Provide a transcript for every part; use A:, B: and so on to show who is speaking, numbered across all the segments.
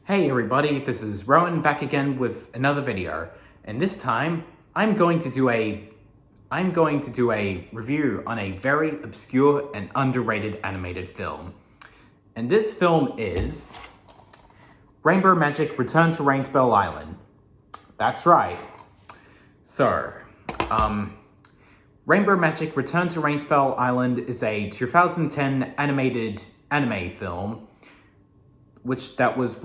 A: Hey everybody, this is Rowan back again with another video, and this time I'm going to do a review on a very obscure and underrated animated film. And this film is Rainbow Magic Return to Rainspell Island. That's right. So, Rainbow Magic Return to Rainspell Island is a 2010 animated anime film that was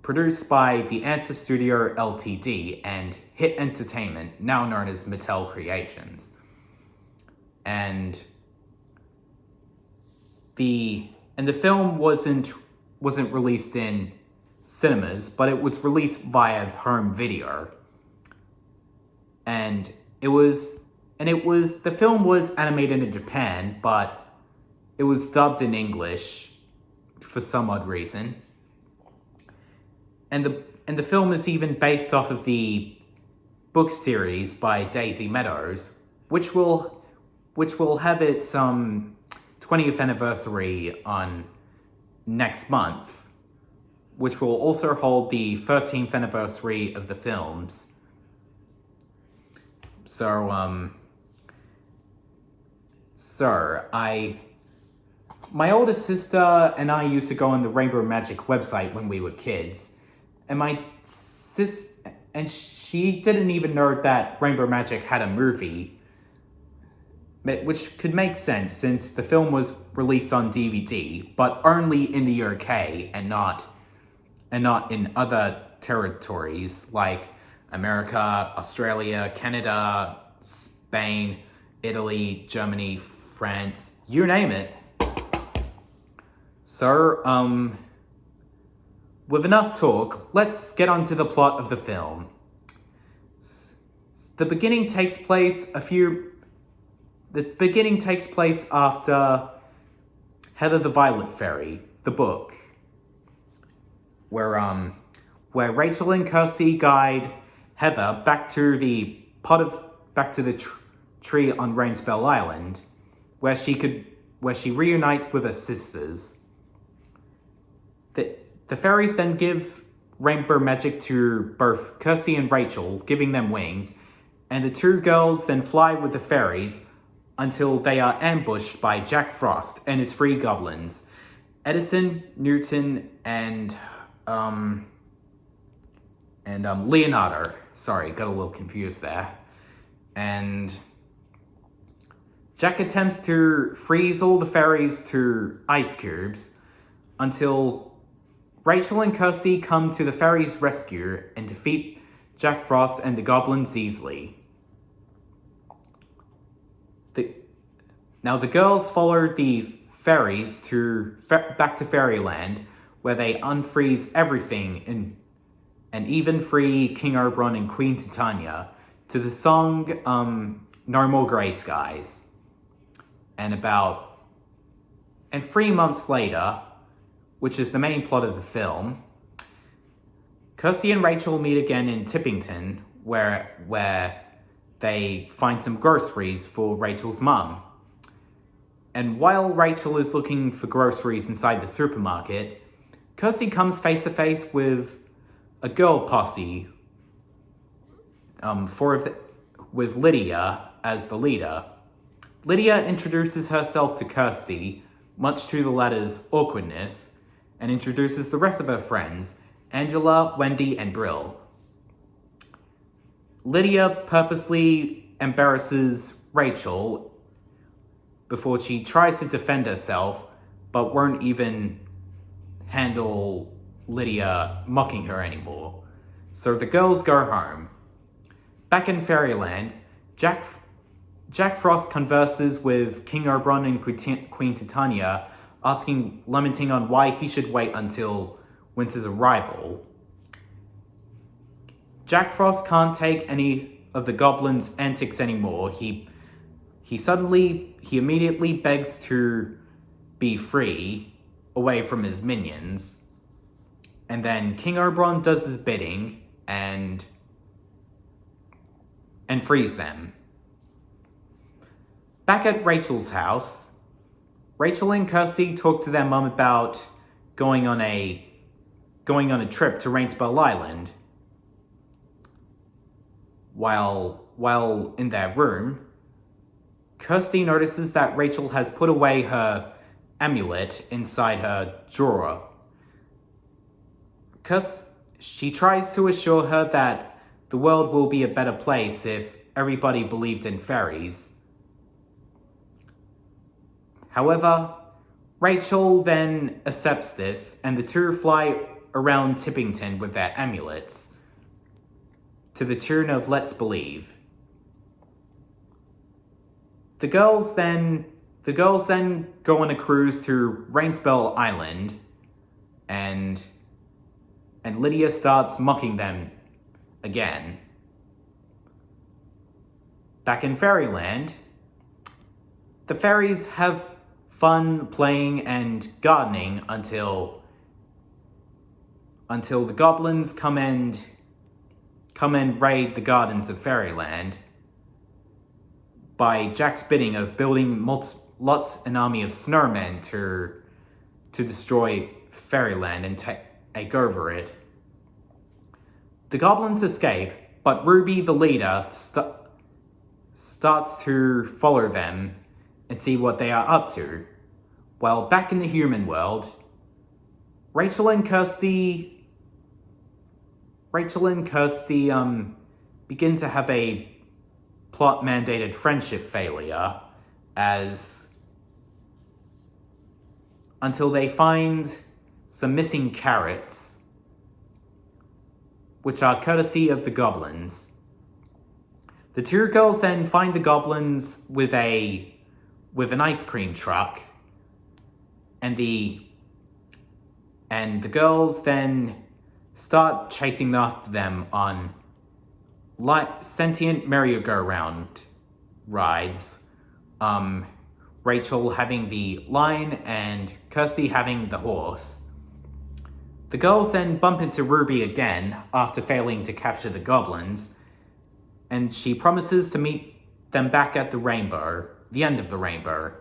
A: produced by the Answer Studio Ltd. And Hit Entertainment, now known as Mattel Creations. And the film wasn't released in cinemas, but it was released via home video. And the film was animated in Japan, but it was dubbed in English for some odd reason. And the film is even based off of the book series by Daisy Meadows, which will have its 20th anniversary on next month, which will also hold the 13th anniversary of the films. My older sister and I used to go on the Rainbow Magic website when we were kids. And she didn't even know that Rainbow Magic had a movie, which could make sense since the film was released on DVD, but only in the UK and not in other territories like America, Australia, Canada, Spain, Italy, Germany, France, you name it. So, with enough talk, let's get on to the plot of the film. The beginning takes place after Heather the Violet Fairy, the book, where Rachel and Kirsty guide Heather back to the tree on Rainspell Island, where she reunites with her sisters. The fairies then give Rainbow Magic to both Kirsty and Rachel, giving them wings, and the two girls then fly with the fairies until they are ambushed by Jack Frost and his three goblins, Edison, Newton, and Leonardo. Sorry, got a little confused there. And Jack attempts to freeze all the fairies to ice cubes until Rachel and Kirsty come to the fairies' rescue and defeat Jack Frost and the goblins easily. Now the girls follow the fairies back to Fairyland, where they unfreeze everything and even free King Oberon and Queen Titania to the song No More Grey Skies. And 3 months later, which is the main plot of the film, Kirsty and Rachel meet again in Tippington, where they find some groceries for Rachel's mum. And while Rachel is looking for groceries inside the supermarket, Kirsty comes face to face with a girl posse, with Lydia as the leader. Lydia introduces herself to Kirsty, much to the latter's awkwardness, and introduces the rest of her friends, Angela, Wendy, and Brill. Lydia purposely embarrasses Rachel before she tries to defend herself, but won't even handle Lydia mocking her anymore. So the girls go home. Back in Fairyland, Jack Frost converses with King Oberon and Queen Titania, lamenting on why he should wait until winter's arrival. Jack Frost can't take any of the goblins' antics anymore. He immediately begs to be free, away from his minions. And then King Oberon does his bidding and frees them. Back at Rachel's house, Rachel and Kirsty talk to their mum about going on a going on a trip to Rainspell Island. While in their room, Kirsty notices that Rachel has put away her amulet inside her drawer. She tries to assure her that the world will be a better place if everybody believed in fairies. However, Rachel then accepts this, and the two fly around Tippington with their amulets, to the tune of Let's Believe. The girls then go on a cruise to Rainspell Island, and Lydia starts mocking them again. Back in Fairyland, the fairies have fun playing and gardening until the goblins come and raid the gardens of Fairyland by Jack's bidding of building lots an army of snowmen to destroy Fairyland and take over it. The goblins escape, but Ruby, the leader, starts to follow them and see what they are up to. While back in the human world, Rachel and Kirsty begin to have a plot-mandated friendship failure until they find some missing carrots, which are courtesy of the goblins. The two girls then find the goblins with an ice cream truck, and the girls then start chasing after them on sentient merry-go-round rides. Rachel having the lion and Kirsty having the horse. The girls then bump into Ruby again after failing to capture the goblins, and she promises to meet them back at the end of the rainbow.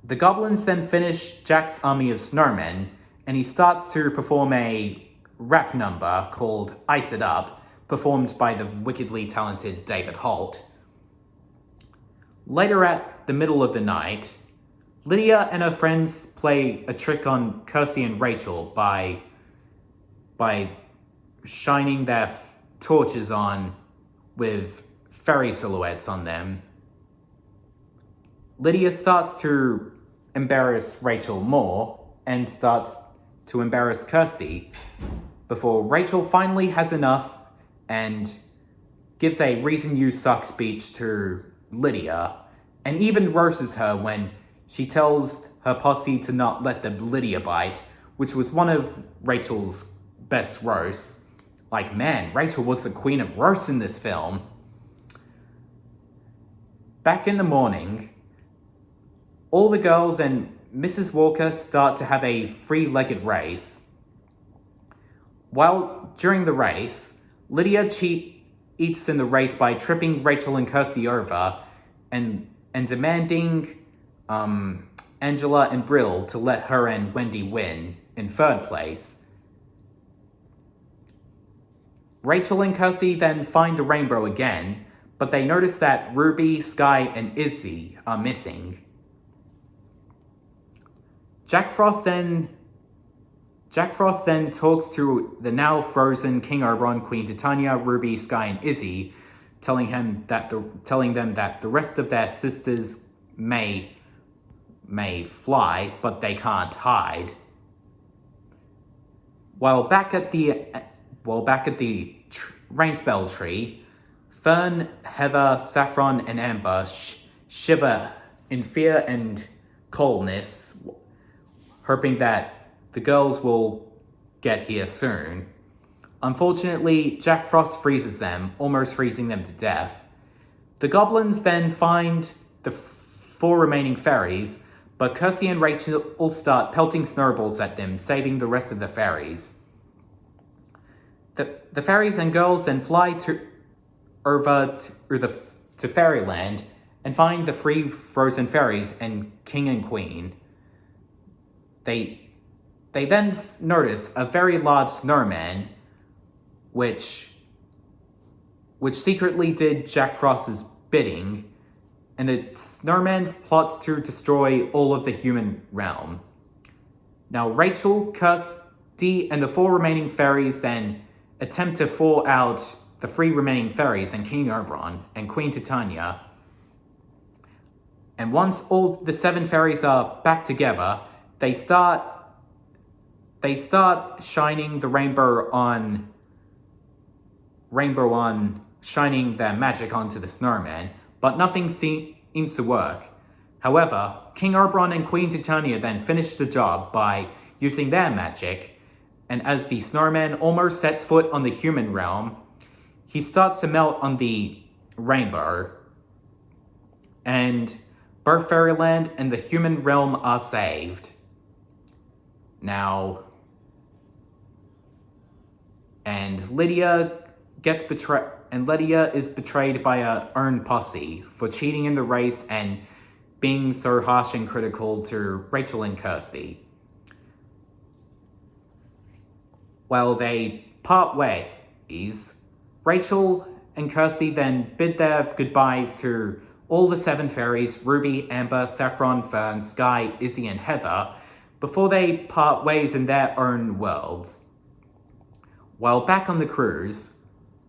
A: The goblins then finish Jack's army of snowmen, and he starts to perform a rap number called Ice It Up, performed by the wickedly talented David Holt. Later at the middle of the night, Lydia and her friends play a trick on Kirsty and Rachel by shining their torches on with fairy silhouettes on them. Lydia starts to embarrass Rachel more and starts to embarrass Kirsty before Rachel finally has enough and gives a reason you suck speech to Lydia, and even roasts her when she tells her posse to not let the Lydia bite, which was one of Rachel's best roasts. Like, man, Rachel was the queen of roasts in this film. Back in the morning, all the girls and Mrs. Walker start to have a three-legged race. While during the race, Lydia eats in the race by tripping Rachel and Kirsty over and demanding Angela and Brill to let her and Wendy win in third place. Rachel and Kirsty then find the rainbow again, but they notice that Ruby, Sky, and Izzy are missing. Jack Frost then talks to the now frozen King Oberon, Queen Titania, Ruby, Sky, and Izzy, telling them that the rest of their sisters may fly, but they can't hide. While back at the Rainspell tree, Fern, Heather, Saffron, and Amber shiver in fear and coldness, hoping that the girls will get here soon. Unfortunately, Jack Frost freezes them, almost freezing them to death. The goblins then find the four remaining fairies, but Kirsty and Rachel start pelting snowballs at them, saving the rest of the fairies. The fairies and girls then fly to Fairyland and find the three frozen fairies and King and Queen. they then notice a very large snowman, which secretly did Jack Frost's bidding, and the snowman plots to destroy all of the human realm. Now, Rachel, Kirsty, and the 4 remaining fairies then attempt to thaw out the 3 remaining fairies and King Oberon and Queen Titania. And once all the 7 fairies are back together, they start shining the rainbow on shining their magic onto the snowman, but nothing seems to work. However, King Oberon and Queen Titania then finish the job by using their magic, and as the snowman almost sets foot on the human realm, he starts to melt on the rainbow, and both Fairyland and the human realm are saved. Now, and Lydia is betrayed by her own posse for cheating in the race and being so harsh and critical to Rachel and Kirsty. While they part ways, Rachel and Kirsty then bid their goodbyes to all the 7 fairies, Ruby, Amber, Saffron, Fern, Sky, Izzy, and Heather, before they part ways in their own worlds. While back on the cruise,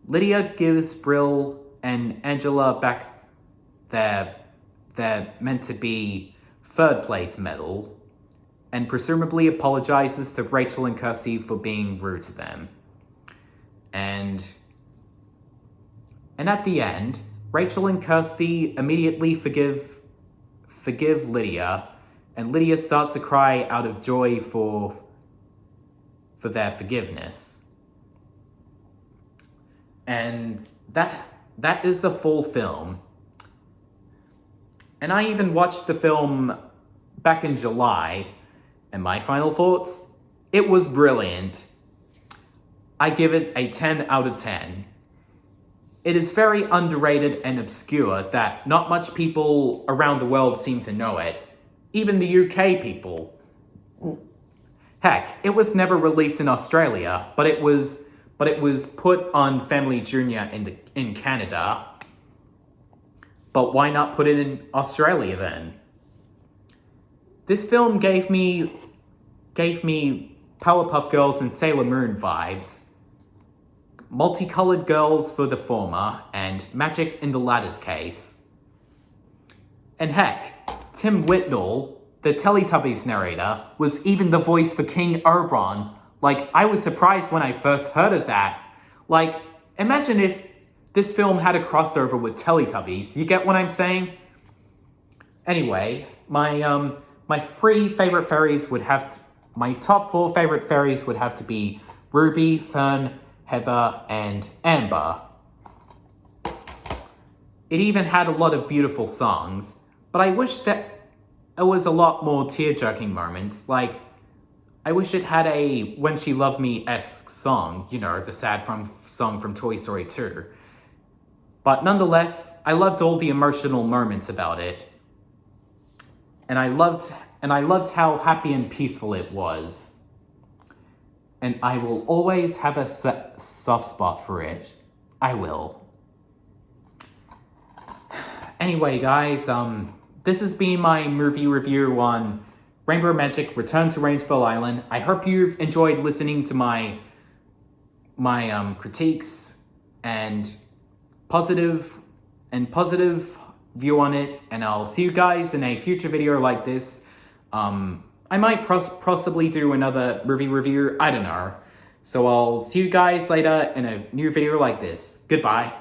A: Lydia gives Brill and Angela back their meant-to-be 3rd place medal, and presumably apologizes to Rachel and Kirsty for being rude to them. And at the end, Rachel and Kirsty immediately forgive Lydia, and Lydia starts to cry out of joy for their forgiveness. And that is the full film. And I even watched the film back in July, and my final thoughts? It was brilliant. I give it a 10 out of 10. It is very underrated and obscure that not much people around the world seem to know it. Even the UK people. Heck, it was never released in Australia, but it was put on Family Junior in Canada. But why not put it in Australia then? This film gave me Powerpuff Girls and Sailor Moon vibes. Multicolored girls for the former, and magic in the latter's case. And heck, Tim Whitnell, the Teletubbies narrator, was even the voice for King Oberon. Like, I was surprised when I first heard of that. Like, imagine if this film had a crossover with Teletubbies. You get what I'm saying? Anyway, my top 4 favorite fairies would have to be Ruby, Fern, Heather, and Amber. It even had a lot of beautiful songs, but I wish that it was a lot more tear-jerking moments. Like, I wish it had a When She Loved Me-esque song, you know, the sad song from Toy Story 2. But nonetheless, I loved all the emotional moments about it. And I loved how happy and peaceful it was. And I will always have a soft spot for it. I will. Anyway, guys, this has been my movie review on Rainbow Magic: Return to Rainspell Island. I hope you've enjoyed listening to my critiques and positive view on it. And I'll see you guys in a future video like this. I might possibly do another movie review, I don't know. So I'll see you guys later in a new video like this. Goodbye.